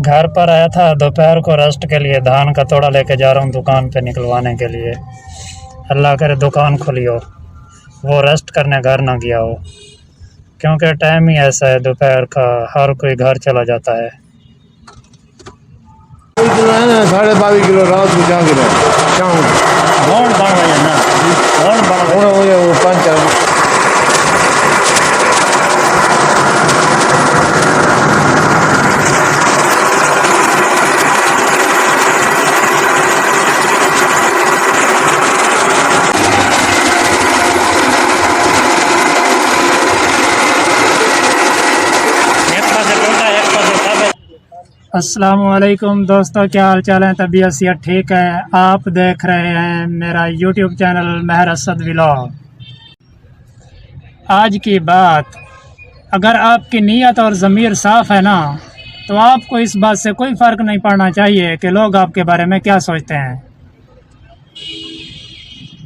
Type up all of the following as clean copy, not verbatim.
घर पर आया था दोपहर को रेस्ट के लिए, धान का तोड़ा लेके जा रहा हूँ दुकान पे निकलवाने के लिए। अल्लाह करे दुकान खुली हो, वो रेस्ट करने घर ना गया हो, क्योंकि टाइम ही ऐसा है दोपहर का, हर कोई घर चला जाता है। 22.5 किलो रात को क्या गिरा कौन बन रही है ना, कौन बन रही है वो 5-4 अस्सलामुअलैकुम दोस्तों, क्या हाल चाल है? तबीयत सेहत ठीक है? आप देख रहे हैं मेरा यूट्यूब चैनल महर असद व्लॉग। आज की बात, अगर आपकी नीयत और ज़मीर साफ़ है ना, तो आपको इस बात से कोई फ़र्क नहीं पड़ना चाहिए कि लोग आपके बारे में क्या सोचते हैं।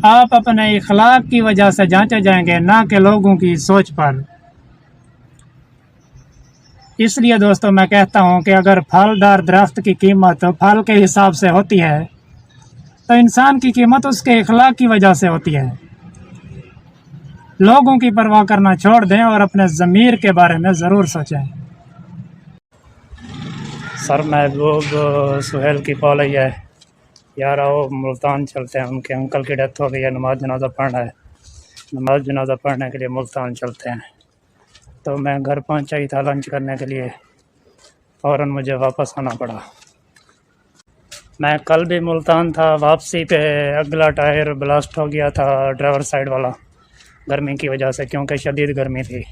आप अपने इखलाक की वजह से जांचे जाएंगे, ना कि लोगों की सोच पर। इसलिए दोस्तों मैं कहता हूँ कि अगर फलदार दरख्त की कीमत फल के हिसाब से होती है, तो इंसान की कीमत उसके इखलाक की वजह से होती है। लोगों की परवाह करना छोड़ दें और अपने ज़मीर के बारे में ज़रूर सोचें। सर महबूब सुहेल की कॉल आई है, यार आओ मुल्तान चलते हैं, उनके अंकल की डेथ हो गई है, नमाज जनाजा पढ़ना है, नमाज जनाजा पढ़ने के लिए मुल्तान चलते हैं। तो मैं घर पहुंचा ही था लंच करने के लिए, फ़ौरन मुझे वापस आना पड़ा। मैं कल भी मुल्तान था, वापसी पे अगला टायर ब्लास्ट हो गया था, ड्राइवर साइड वाला, गर्मी की वजह से, क्योंकि शदीद गर्मी थी।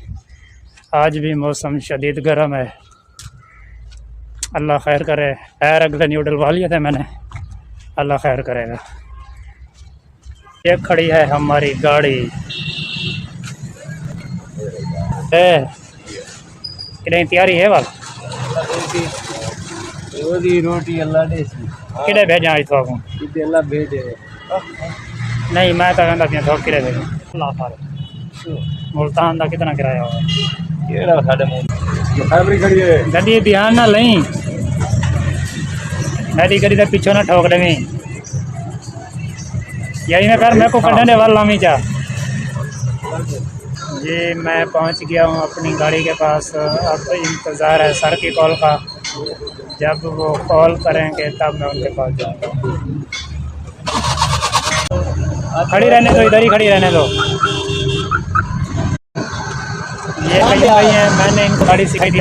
आज भी मौसम शदीद गर्म है, अल्लाह खैर करे। टायर अगले न्यू डलवा लिए थे मैंने, अल्लाह खैर करेगा। ये खड़ी है हमारी गाड़ी कितनी तैयारी है वाल रोटी अल्लाह दे किड़े भेजा आई थोक अल्लाह भेजे नहीं, मैं तो कहता पिया थोक किड़े भेजा। अल्लाह फारे मुल्तान का कितना किराया होगा? गड्डी ध्यान ना लई, मेरी गड्डी के पीछे ना ठोक देवी, यही ना कर मेरे को कढ़ने वाला नहीं चाह जी। मैं पहुंच गया हूं अपनी गाड़ी के पास। अब इंतज़ार है सर की कॉल का, जब वो कॉल करेंगे तब मैं उनके पास जाऊंगा। खड़ी रहने दो, इधर ही खड़ी रहने दो। ये कहीं भाई है, मैंने इनको गाड़ी सिखाई थी,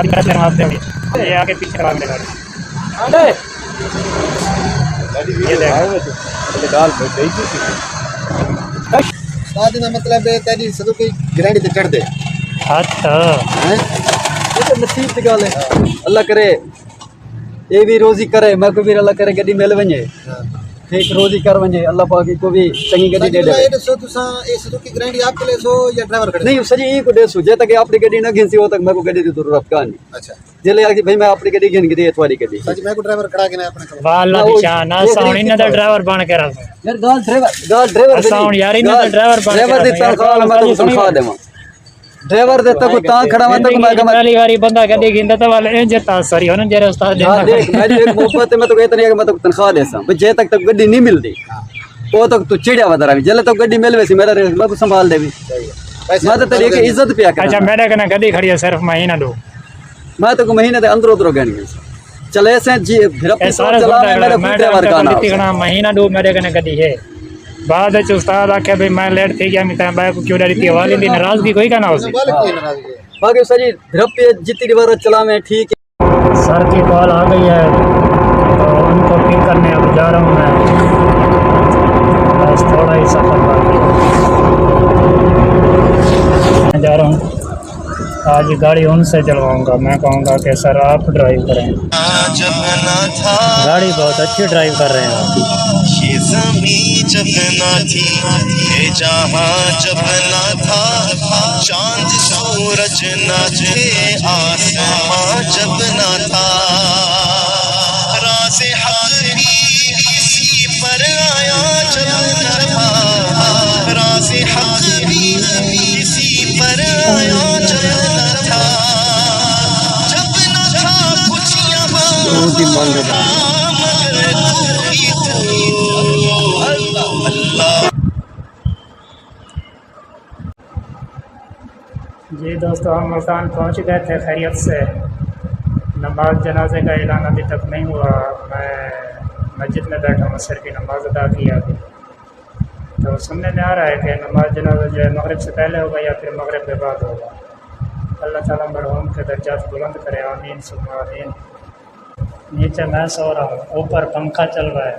ये आगे पीछे करा मेरी गाड़ी। ये मतलब है तेरी सदों की ग्रैंड ते चढ़ दे अच्छा हैं, ये तो नसीब की गल है। अल्लाह करे ये भी रोजी करे, मैं को भी अल्लाह करे गड्डी मिल वने, ठीक रोजी कर वने, अल्लाह पाक को भी चंगी गड्डी दे दे। ये दसो तुसा ये सदों की ग्रैंड आप ले सो या ड्राइवर खड़े? नहीं सजी ई को देसो, जे तक अपनी गड्डी ना घिनसी हो तक मैं को गड्डी दी जरूरत का नहीं। अच्छा जेले आके भाई मैं अपनी गड्डी घिन के तुम्हारी गड्डी सज मैं को ड्राइवर खड़ा के ना अपने वाला निशान ना साउंड इन दा ड्राइवर बन के रख यार। गाल ड्राइवर साउंड यार इन दा ड्राइवर बन के ड्राइवर दे तनख्वाह मैं तो तनख्वाह देवा, ड्राइवर दे तक ता खड़ा मैं तक मैं पहली बारी बंदा गड्डी गिंदा तो वाले ए जता सॉरी होने जेरे उस्ताद देना देख मेरी एक मोहब्बत है, मैं तो कहता नहीं कि मैं तो तनख्वाह देसा भाई, जे तक गड्डी नहीं मिलती वो तक तू चिड़िया वदरा भी, जले तक गड्डी मिलवे सी मेरा मैं को संभाल देवी, मैं तो तेरी की इज्जत पिया कर। अच्छा मेरे कने गड्डी खड़ी है, सिर्फ महीना दो, मैं तो महीने दे अंदर उधर गन चले से जी फिर अपने चला मेरा ड्राइवर का ना महीना दो मेरे कने गड्डी है। बाद उस्ताद आखे भाई मैं लेट थी गया, मिता बाय को क्यों डरी थी वाली दी नाराजगी कोई का ना हो सी बाकी सजी फिर जितनी बार चला में ठीक है। सर की कॉल आ गई है तो उनको पिक करने अब जा रहा हूँ मैं, बस थोड़ा ही सफर बाकी है, जा रहा हूँ। आज गाड़ी उनसे चलवाऊंगा, मैं कहूँगा कि सर आप ड्राइव करें, गाड़ी बहुत अच्छी ड्राइव कर रहे हैं आप। ये ज़मीं जब ना थी, ये जहां जब ना था, चांद सूरज ना थे, आसमां जब ना था, राज़े हक़ भी किसी पर आया जब ना था, राज़े हक़ भी किसी पर आया जब ना था, जब ना था कुछ यहाँ की मान रहा जी दोस्तों, हम मुल्तान पहुंच गए थे खैरियत से। नमाज जनाजे का ऐलान अभी तक नहीं हुआ। मैं मस्जिद में बैठा हूँ, असर की नमाज अदा की अभी। तो सुनने में आ रहा है कि नमाज जनाजा जो है मगरिब से पहले होगा या फिर मगरिब के बाद होगा। अल्लाह ताला मरहूम के दर्जात बुलंद करे, आमीन सुम्मा आमीन। नीचे मैं सो रहा हूँ, ऊपर पंखा चल रहा है।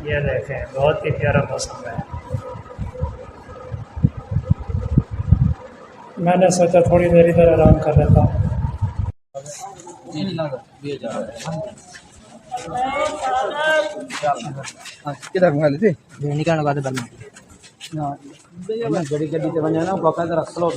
ये देखें, बहुत ही प्यारा मौसम है। मैंने सोचा थोड़ी देर इधर आराम कर लेता हूँ। किधर मोबाइल थी निकालने बाद बनना बड़ी गड्डी से बन जाना बाकायदा स्लो